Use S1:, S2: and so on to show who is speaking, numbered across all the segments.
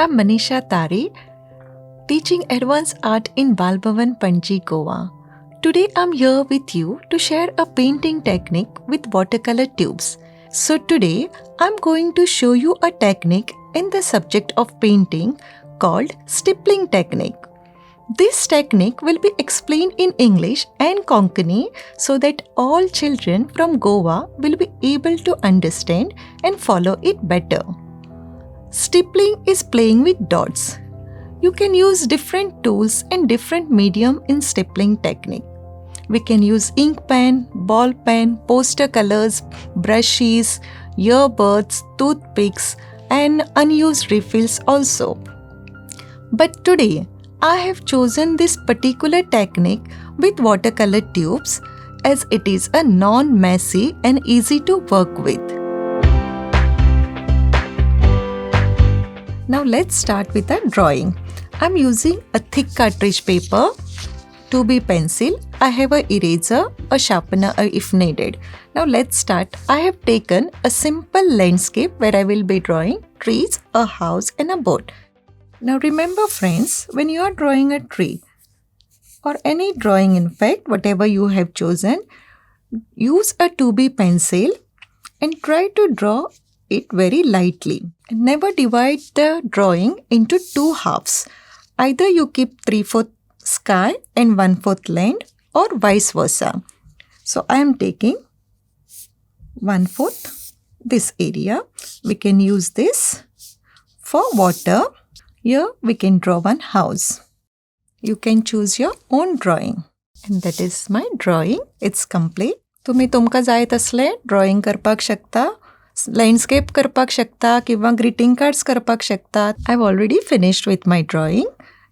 S1: I'm Manisha Tari, teaching advanced art in Balbhavan, Panji, Goa. Today I'm here with you to share a painting technique with watercolor tubes. So today I'm going to show you a technique in the subject of painting called stippling technique. This technique will be explained in English and Konkani so that all children from Goa will be able to understand and follow it better. Stippling is playing with dots. You can use different tools and different medium in stippling technique. We can use ink pen, ball pen, poster colors, brushes, earbuds, toothpicks and unused refills also. But today, I have chosen this particular technique with watercolor tubes as it is a non-messy and easy to work with. Now let's start with a drawing. I'm using a thick cartridge paper, 2B pencil. I have an eraser, a sharpener if needed. Now let's start. I have taken a simple landscape where I will be drawing trees, a house and a boat. Now remember friends, when you are drawing a tree or any drawing in fact, whatever you have chosen, use a 2B pencil and try to draw it very lightly. Never divide the drawing into two halves. Either you keep 3/4 sky and 1/4 land or vice versa. So I am taking 1/4 this area. We can use this for water. Here we can draw one house. You can choose your own drawing. And that is my drawing. It's complete. तुम्ही तुमका जाय तसले drawing करपाक शकता, landscape करपाक शकता किंवा greeting cards करपाक शकता. I've already finished with my drawing.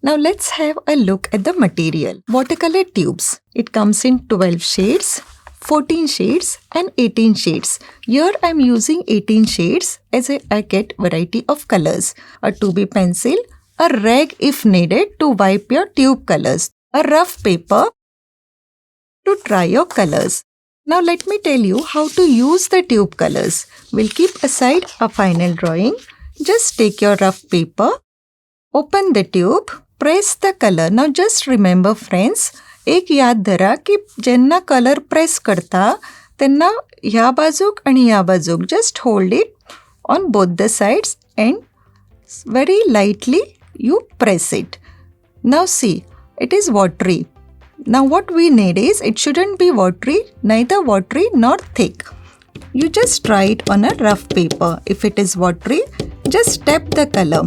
S1: Now let's have a look at the material. Watercolor tubes. It comes in 12 shades, 14 shades and 18 shades. Here I am using 18 shades as I get variety of colors. A 2B pencil, a rag if needed to wipe your tube colors, a rough paper to try your colors. Now let me tell you how to use the tube colors. We'll keep aside a final drawing. Just take your rough paper, open the tube, press the color. Now just remember friends, एक याद धरा की जेन्ना colour press करता तेन्ना ह्या बाजूक आणि ह्या बाजूक just hold it on both the sides and very lightly you press it. Now see, it is watery. Now what we need is, it shouldn't be watery, neither watery nor thick. You just try it on a rough paper. If it is watery, just tap the color.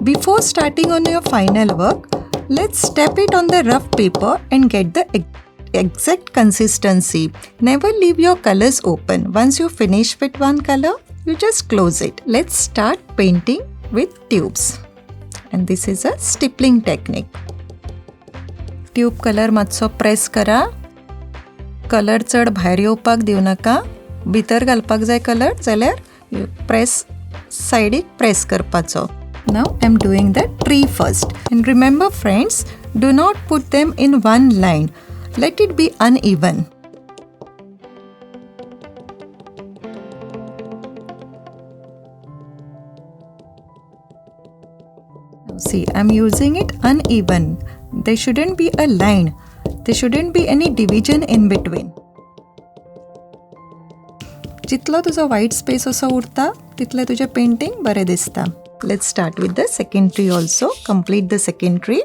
S1: Before starting on your final work, let's tap it on the rough paper and get the exact consistency. Never leave your colors open. Once you finish with one color, you just close it. Let's start painting with tubes. And this is a stippling technique. Tube colour मातसो press करा. Colour चड भायर येवपाक दिव नाका. भितर घालपाक जाय कलर जाल्यार प्रेस सायडीक प्रेस करपाचो. Now I am doing the tree first. And remember friends, do not put them in one line. Let it be uneven. Now see, I am using it uneven. There shouldn't be a line. There shouldn't be any division in between. जितलो तुझो white space असो उरता, तितले तुझे painting बरे दिसता. Let's start with the second tree also. Complete the second tree.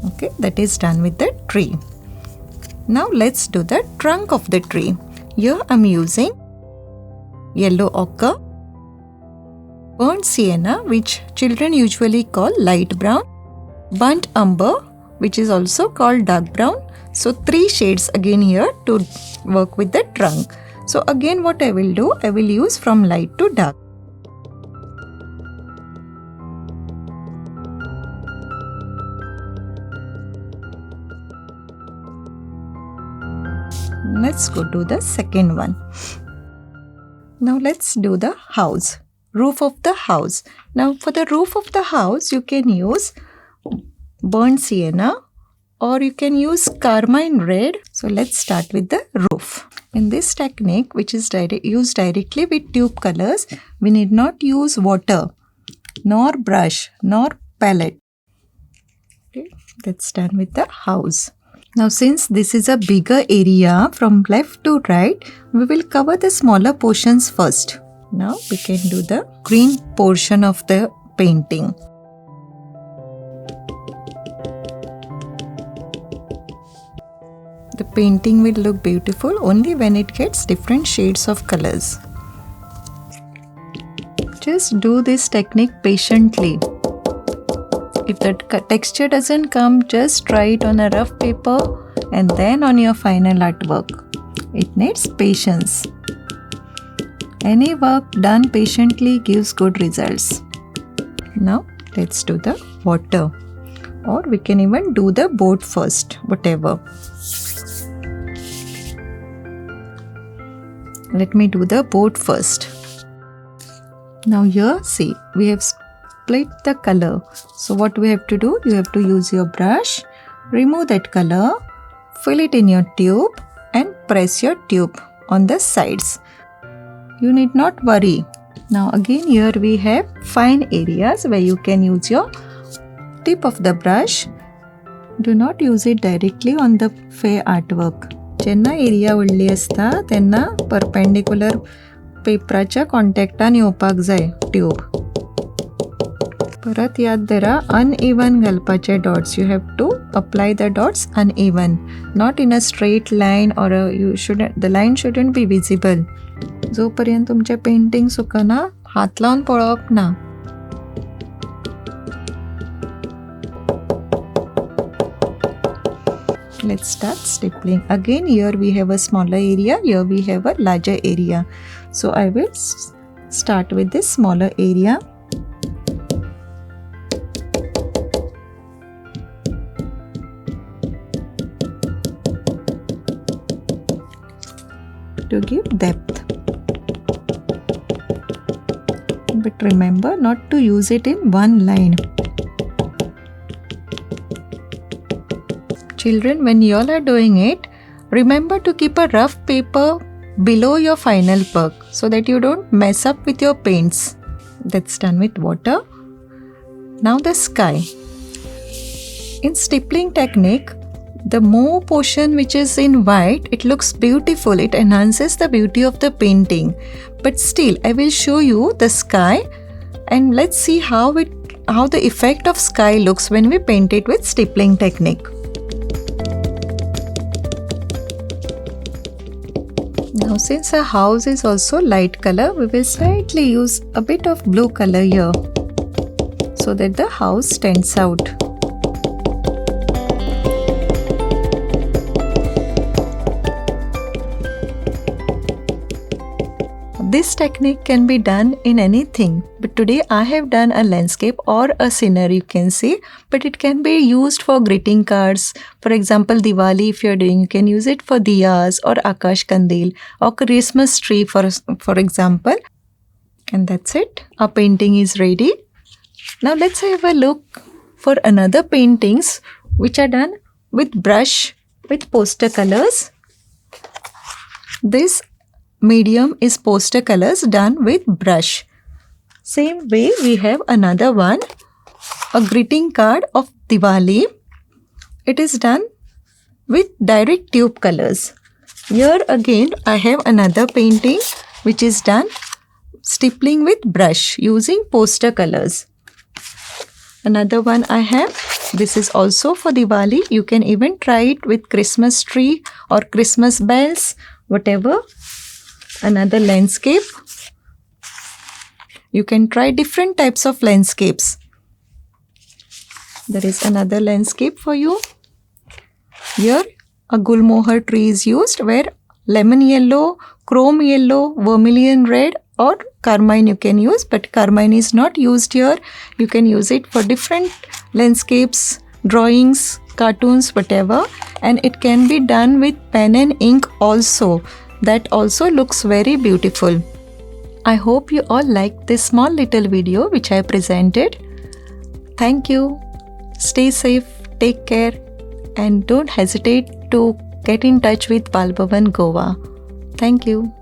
S1: Okay, that is done with the tree. Now let's do the trunk of the tree. Here I'm using yellow ochre, burnt sienna, which children usually call light brown, burnt umber, which is also called dark brown. So 3 shades again here to work with the trunk. So again what I will do, I will use from light to dark. Let's go to the second one. Now let's do the house, roof of the house. Now for the roof of the house, you can use burnt sienna or you can use carmine red. So let's start with the roof. In this technique, which is used directly with tube colors, we need not use water. nor brush, nor palette. Okay, that's done with the house. Now since this is a bigger area from left to right, we will cover the smaller portions first. Now we can do the green portion of the painting. The painting will look beautiful only when it gets different shades of colors. Just do this technique patiently. If the texture doesn't come, just try it on a rough paper and then on your final artwork. It needs patience. Any work done patiently gives good results. Now let's do the water, or we can even do the boat first, whatever. Let me do the boat first. Now here, see, we have split the color. So what we have to do, you have to use your brush, remove that color, fill it in your tube and press your tube on the sides. You need not worry. Now again here we have fine areas where you can use your tip of the brush. Do not use it directly on the fair artwork. जेन्ना area व्हडली असता तेन्ना perpendicular पेपराच्या कॉन्टॅक्टान येवपाक जाय tube. परत याद धरा, uneven घालपाचे dots. You have to apply the dots uneven, not in a straight line, or you should the line shouldn't be visible. जो पर्यंत तुमचे पेंटिंग सुकना हात लावन पळोवप ना. Let's start stippling. Again here we have a smaller area, here we have a larger area. So I will start with this smaller area. To give depth. But remember not to use it in one line. Children, when you all are doing it, remember to keep a rough paper below your final work so that you don't mess up with your paints. That's done with water. Now the sky. In stippling technique, the more portion which is in white, it looks beautiful. It enhances the beauty of the painting. But still, I will show you the sky and let's see how the effect of sky looks when we paint it with stippling technique. Now since our house is also light color, we will slightly use a bit of blue color here so that the house stands out. This technique can be done in anything, but today I have done a landscape or a scenery, you can see, but it can be used for greeting cards. For example, Diwali if you are doing, you can use it for diyas or Akash Kandil or Christmas tree for example. And that's it. Our painting is ready. Now let's have a look for another paintings which are done with brush with poster colors. This medium is poster colors done with brush. Same way we have another one, a greeting card of Diwali. It is done with direct tube colors. Here again I have another painting which is done stippling with brush using poster colors. Another one I have, this is also for Diwali. You can even try it with Christmas tree or Christmas bells, whatever. Another landscape. You can try different types of landscapes. There is another landscape for you. Here a gulmohar tree is used where lemon yellow, chrome yellow, vermilion red or carmine you can use, but carmine is not used here. You can use it for different landscapes, drawings, cartoons, whatever, and it can be done with pen and ink also. That also looks very beautiful. I hope you all liked this small little video which I presented. Thank you. Stay safe, take care, and don't hesitate to get in touch with Bal Bhavan Goa. Thank you.